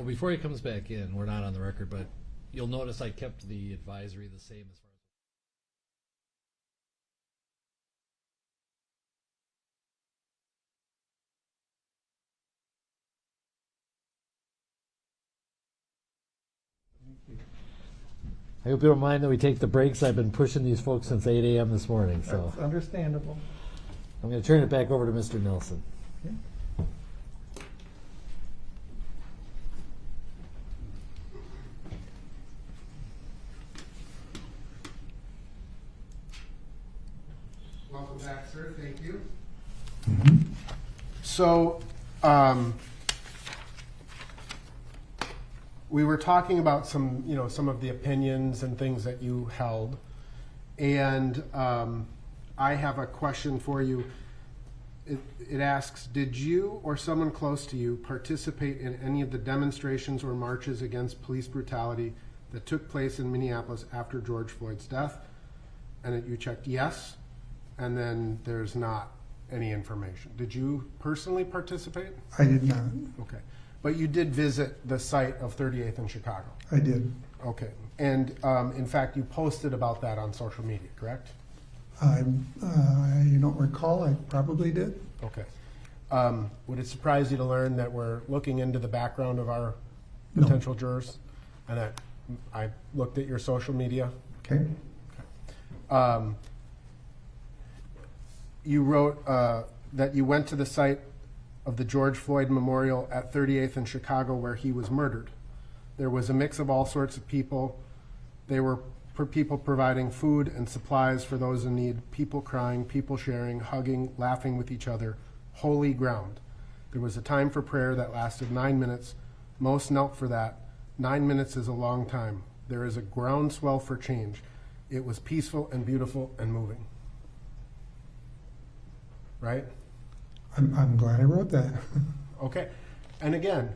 Well, before he comes back in, we're not on the record, but you'll notice I kept the advisory the same as far as. I hope you don't mind that we take the breaks. I've been pushing these folks since 8 a.m. this morning, so. That's understandable. I'm going to turn it back over to Mr. Nelson. Okay. Welcome back, sir. Thank you. Mm-hmm. So, we were talking about some of the opinions and things that you held, and I have a question for you. It asks, did you or someone close to you participate in any of the demonstrations or marches against police brutality that took place in Minneapolis after George Floyd's death? And you checked yes, and then there's not any information. Did you personally participate? I did not. Okay. But you did visit the site of 38th in Chicago? I did. Okay. And in fact, you posted about that on social media, correct? I don't recall. I probably did. Okay. Would it surprise you to learn that we're looking into the background of our No. potential jurors? And that I looked at your social media? Okay. You wrote that you went to the site of the George Floyd Memorial at 38th in Chicago where he was murdered. There was a mix of all sorts of people. They were people providing food and supplies for those in need, people crying, people sharing, hugging, laughing with each other, holy ground. There was a time for prayer that lasted 9 minutes. Most knelt for that. 9 minutes is a long time. There is a groundswell for change. It was peaceful and beautiful and moving. Right? I'm glad I wrote that. Okay. And again,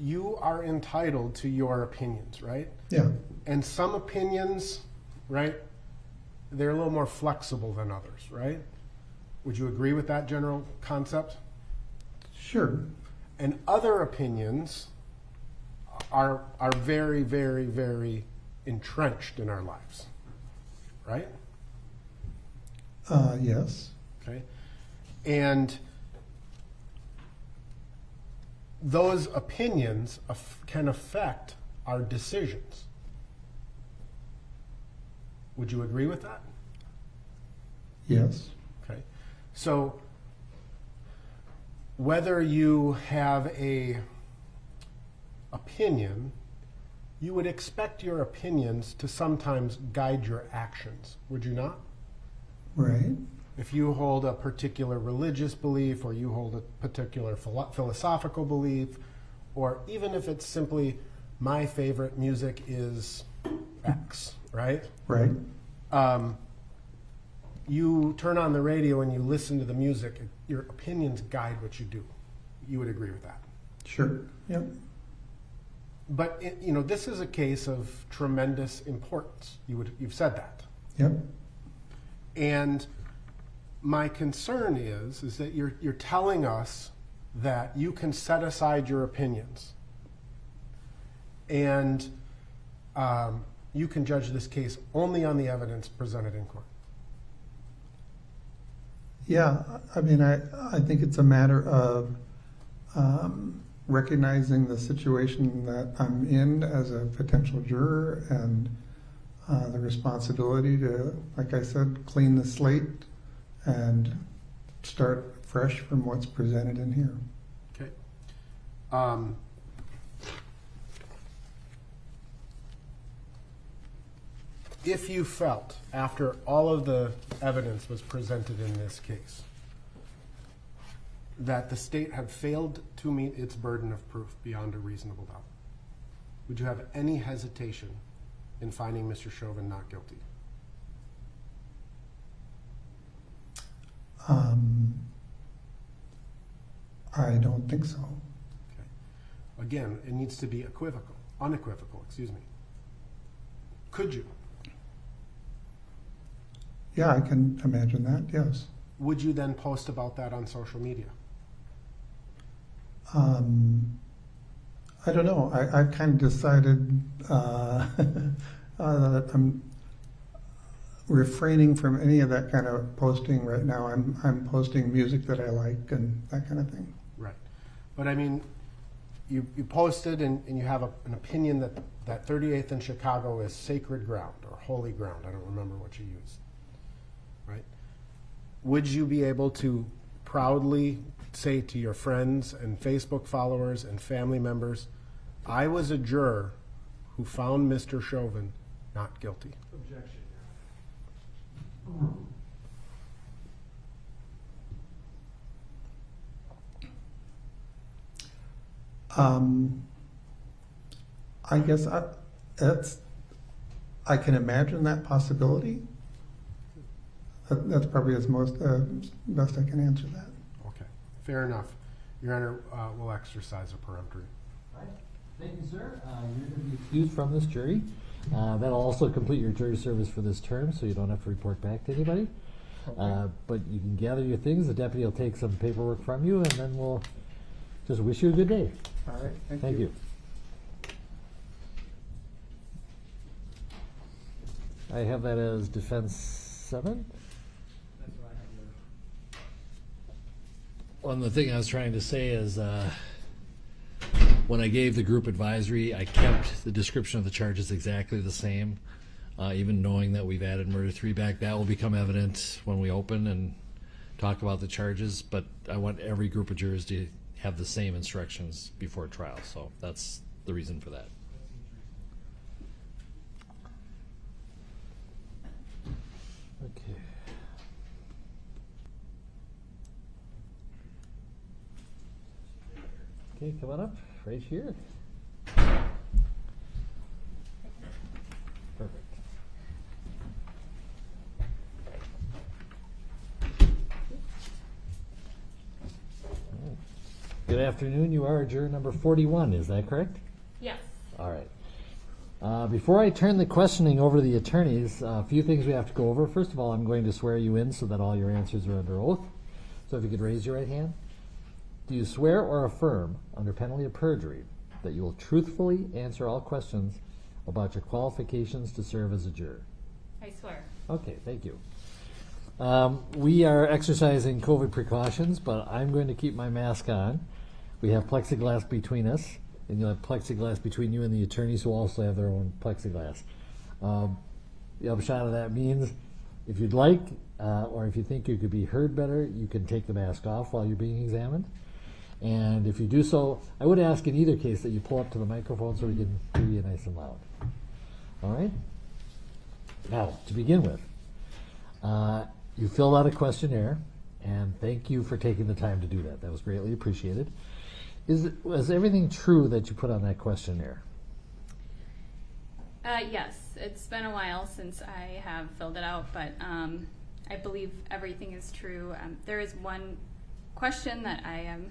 you are entitled to your opinions, right? Yeah. And some opinions, right, they're a little more flexible than others, right? Would you agree with that general concept? Sure. And other opinions are very, very, very entrenched in our lives, right? Yes. Okay. And those opinions can affect our decisions. Would you agree with that? Yes. Okay. So whether you have a opinion, you would expect your opinions to sometimes guide your actions, would you not? Right. If you hold a particular religious belief, or you hold a particular philosophical belief, or even if it's simply my favorite music is X, right? Right. You turn on the radio and you listen to the music, your opinions guide what you do. You would agree with that? Sure. Yep. But this is a case of tremendous importance. You've said that. Yep. And my concern is that you're telling us that you can set aside your opinions and you can judge this case only on the evidence presented in court. Yeah. I mean, I think it's a matter of recognizing the situation that I'm in as a potential juror and the responsibility to, like I said, clean the slate and start fresh from what's presented in here. Okay. If you felt, after all of the evidence was presented in this case, that the state had failed to meet its burden of proof beyond a reasonable doubt, would you have any hesitation in finding Mr. Chauvin not guilty? I don't think so. Okay. Again, it needs to be unequivocal, excuse me. Could you? Yeah, I can imagine that, yes. Would you then post about that on social media? I don't know. I've kind of decided that I'm refraining from any of that kind of posting right now. I'm posting music that I like and that kind of thing. Right. But I mean, you posted and you have an opinion that 38th in Chicago is sacred ground or holy ground. I don't remember what you used. Right? Would you be able to proudly say to your friends and Facebook followers and family members, I was a juror who found Mr. Chauvin not guilty? Objection. I guess I can imagine that possibility. That's probably best I can answer that. Okay, fair enough. Your Honor, will exercise a peremptory. Right. Thank you, sir. You're going to be excused from this jury. That'll also complete your jury service for this term, so you don't have to report back to anybody. Okay. But you can gather your things. The deputy will take some paperwork from you, and then we'll just wish you a good day. All right. Thank you. I have that as defense 7. That's what I have there. Well, the thing I was trying to say is when I gave the group advisory, I kept the description of the charges exactly the same, even knowing that we've added murder 3 back. That will become evident when we open and talk about the charges, but I want every group of jurors to have the same instructions before trial, so that's the reason for that. Okay. Okay, come on up, right here. Perfect. Good afternoon, you are juror number 41, is that correct? Yes. All right. Before I turn the questioning over to the attorneys, a few things we have to go over. First of all, I'm going to swear you in so that all your answers are under oath. So if you could raise your right hand. Do you swear or affirm, under penalty of perjury, that you will truthfully answer all questions about your qualifications to serve as a juror? I swear. Okay, thank you. We are exercising COVID precautions, but I'm going to keep my mask on. We have plexiglass between us, and you'll have plexiglass between you and the attorneys who also have their own plexiglass. The upshot of that means if you'd like, or if you think you could be heard better, you can take the mask off while you're being examined. And if you do so, I would ask in either case that you pull up to the microphone so we can hear you nice and loud. All right? Now, to begin with, you filled out a questionnaire, and thank you for taking the time to do that. That was greatly appreciated. Was everything true that you put on that questionnaire? Yes, it's been a while since I have filled it out, but I believe everything is true. There is one question that I am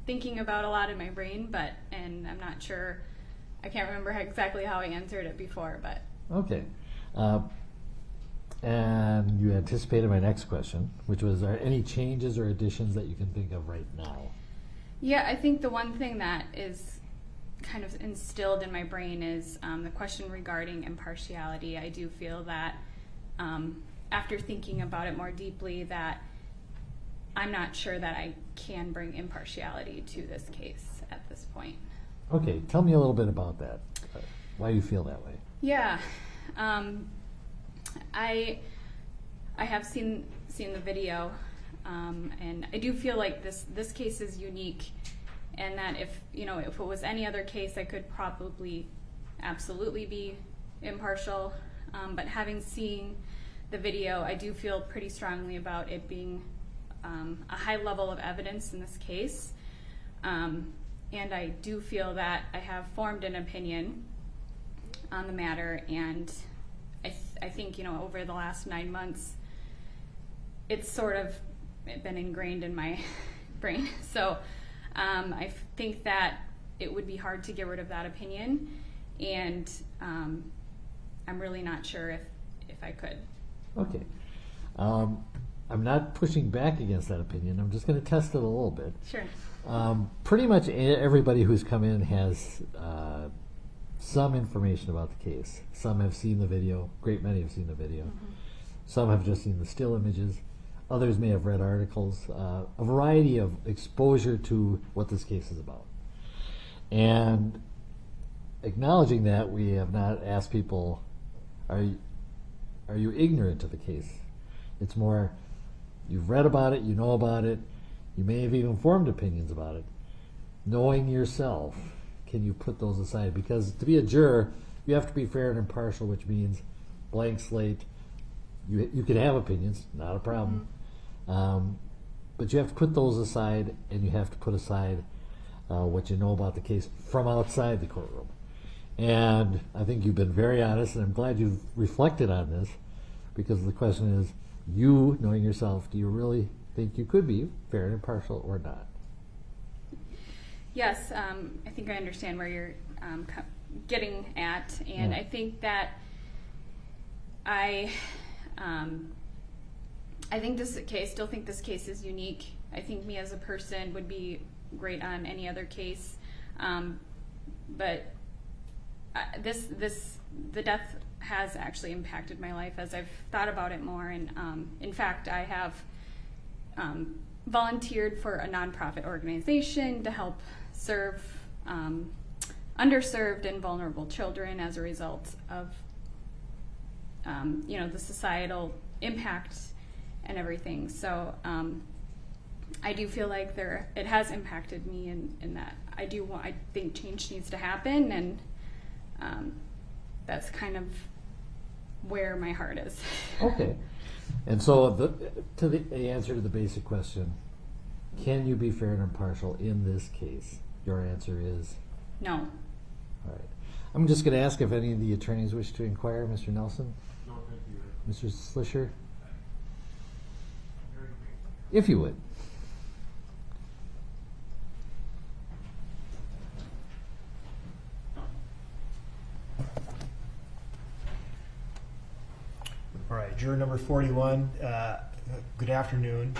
thinking about a lot in my brain, and I'm not sure, I can't remember exactly how I answered it before, but. Okay. And you anticipated my next question, which was, are any changes or additions that you can think of right now? Yeah, I think the one thing that is kind of instilled in my brain is the question regarding impartiality. I do feel that after thinking about it more deeply, that I'm not sure that I can bring impartiality to this case at this point. Okay, tell me a little bit about that. Why you feel that way? Yeah, I have seen the video, and I do feel like this case is unique, and that if it was any other case, I could probably absolutely be impartial. But having seen the video, I do feel pretty strongly about it being a high level of evidence in this case, and I do feel that I have formed an opinion on the matter, and I think over the last 9 months, it's sort of been ingrained in my brain. So I think that it would be hard to get rid of that opinion, and I'm really not sure if I could. Okay. I'm not pushing back against that opinion. I'm just going to test it a little bit. Sure. Pretty much everybody who's come in has some information about the case. Some have seen the video. Great many have seen the video. Some have just seen the still images. Others may have read articles. A variety of exposure to what this case is about. And acknowledging that, we have not asked people, are you ignorant of the case? It's more, you've read about it, you know about it, you may have even formed opinions about it. Knowing yourself, can you put those aside? Because to be a juror, you have to be fair and impartial, which means blank slate. You can have opinions, not a problem. But you have to put those aside, and you have to put aside what you know about the case from outside the courtroom. And I think you've been very honest, and I'm glad you've reflected on this, because the question is, you, knowing yourself, do you really think you could be fair and impartial or not? Yes, I think I understand where you're getting at, and Yeah. I think that I think this case, still think this case is unique. I think me as a person would be great on any other case, but the death has actually impacted my life as I've thought about it more. And in fact, I have volunteered for a nonprofit organization to help serve underserved and vulnerable children as a result of the societal impact and everything. So I do feel like it has impacted me in that I think change needs to happen, and that's kind of where my heart is. Okay. And so the answer to the basic question, can you be fair and impartial in this case? Your answer is? No. All right. I'm just going to ask if any of the attorneys wish to inquire. Mr. Nelson? No, thank you. Mr. Slisher? If you would. All right, juror number 41, good afternoon.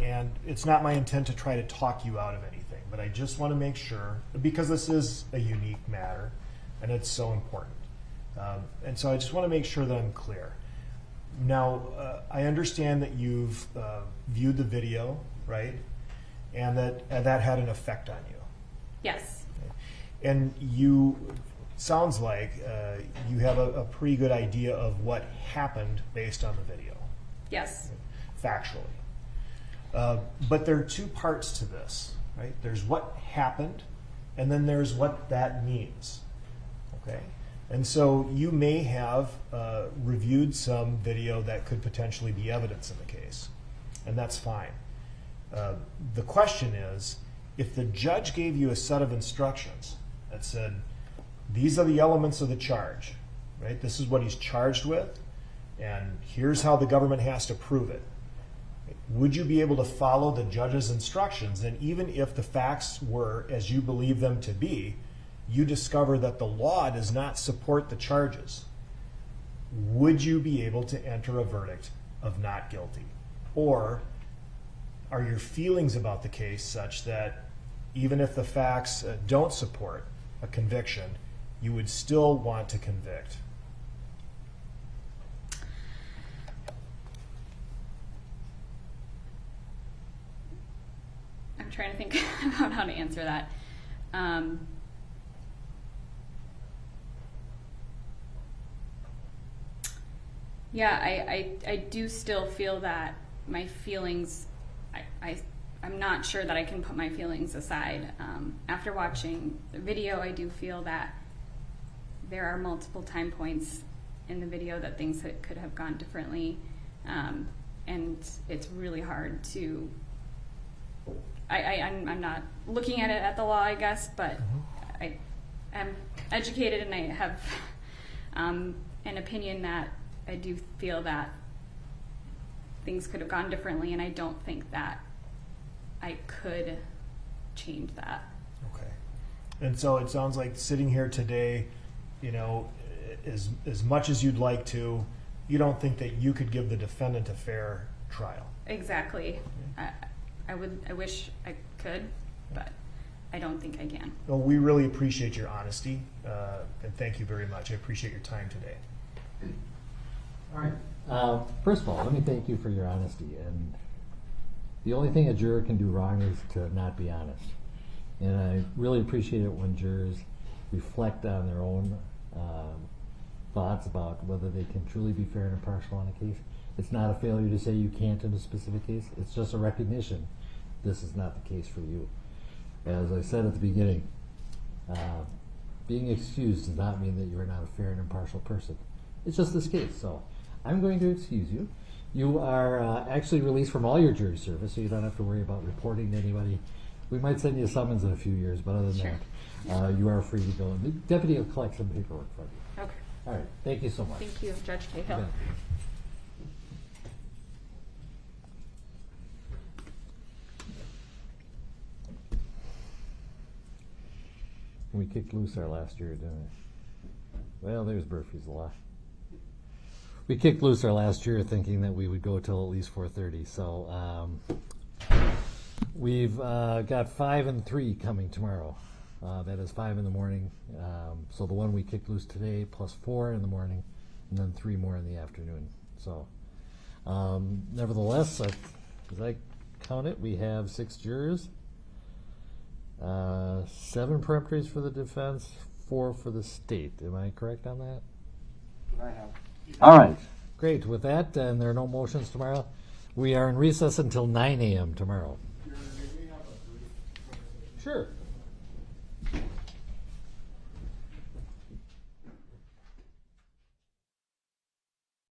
And it's not my intent to try to talk you out of anything, but I just want to make sure, because this is a unique matter and it's so important. And so I just want to make sure that I'm clear. Now, I understand that you've viewed the video, right? And that had an effect on you. Yes. And you, sounds like you have a pretty good idea of what happened based on the video, Yes. factually. But there are two parts to this, right? There's what happened, and then there's what that means, okay? And so you may have reviewed some video that could potentially be evidence in the case, and that's fine. The question is, if the judge gave you a set of instructions that said, these are the elements of the charge, right? This is what he's charged with, and here's how the government has to prove it. Would you be able to follow the judge's instructions? And even if the facts were as you believe them to be, you discover that the law does not support the charges, would you be able to enter a verdict of not guilty? Or are your feelings about the case such that even if the facts don't support a conviction, you would still want to convict? I'm trying to think about how to answer that. Yeah, I do still feel that my feelings, I'm not sure that I can put my feelings aside. After watching the video, I do feel that there are multiple time points in the video that things could have gone differently, and it's really hard to. I'm not looking at it at the law, I guess, but I am educated and I have an opinion that I do feel that things could have gone differently, and I don't think that I could change that. Okay. And so it sounds like sitting here today, you know, as much as you'd like to, you don't think that you could give the defendant a fair trial. Exactly. I wish I could. but I don't think I can. Well, we really appreciate your honesty, and thank you very much. I appreciate your time today. All right. First of all, let me thank you for your honesty. And the only thing a juror can do wrong is to not be honest. And I really appreciate it when jurors reflect on their own thoughts about whether they can truly be fair and impartial on a case. It's not a failure to say you can't in a specific case. It's just a recognition this is not the case for you. As I said at the beginning, being excused does not mean that you are not a fair and impartial person. It's just this case. So I'm going to excuse you. You are actually released from all your jury service, so you don't have to worry about reporting to anybody. We might send you a summons in a few years, but other than Sure. that, you are free to go. The deputy will collect some paperwork from you. Okay. All right. Thank you so much. Thank you, Judge Cahill. Yeah. We kicked loose our last year, didn't we? Well, there's Murphy's Law. We kicked loose our last year thinking that we would go till at least 4:30. So we've got 5 and 3 coming tomorrow. That is 5 in the morning. So the one we kicked loose today plus 4 in the morning, and then 3 more in the afternoon. So nevertheless, as I count it, we have 6 jurors. 7 peremptories for the defense, 4 for the state. Am I correct on that? I have. All right. Great. With that, and there are no motions tomorrow, we are in recess until 9 a.m. tomorrow. Sure.